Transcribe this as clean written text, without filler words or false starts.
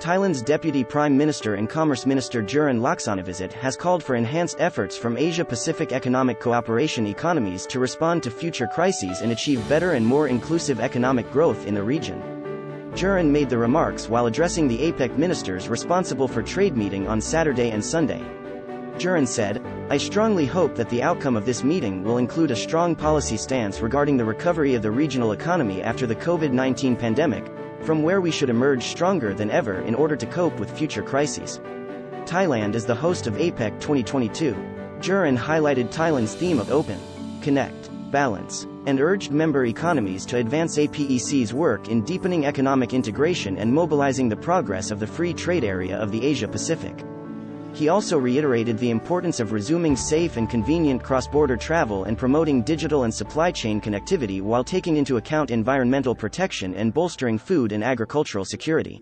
Thailand's Deputy Prime Minister and Commerce Minister Juran Loksaana visit has called for enhanced efforts from Asia-Pacific economic cooperation economies to respond to future crises and achieve better and more inclusive economic growth in the region. Juran made the remarks while addressing the APEC ministers responsible for trade meeting on Saturday and Sunday. Juran said, "I strongly hope that the outcome of this meeting will include a strong policy stance regarding the recovery of the regional economy after the COVID-19 pandemic, from where we should emerge stronger than ever in order to cope with future crises." Thailand is the host of APEC 2022. Juran highlighted Thailand's theme of open, connect, balance, and urged member economies to advance APEC's work in deepening economic integration and mobilizing the progress of the free trade area of the Asia-Pacific. He also reiterated the importance of resuming safe and convenient cross-border travel and promoting digital and supply chain connectivity while taking into account environmental protection and bolstering food and agricultural security.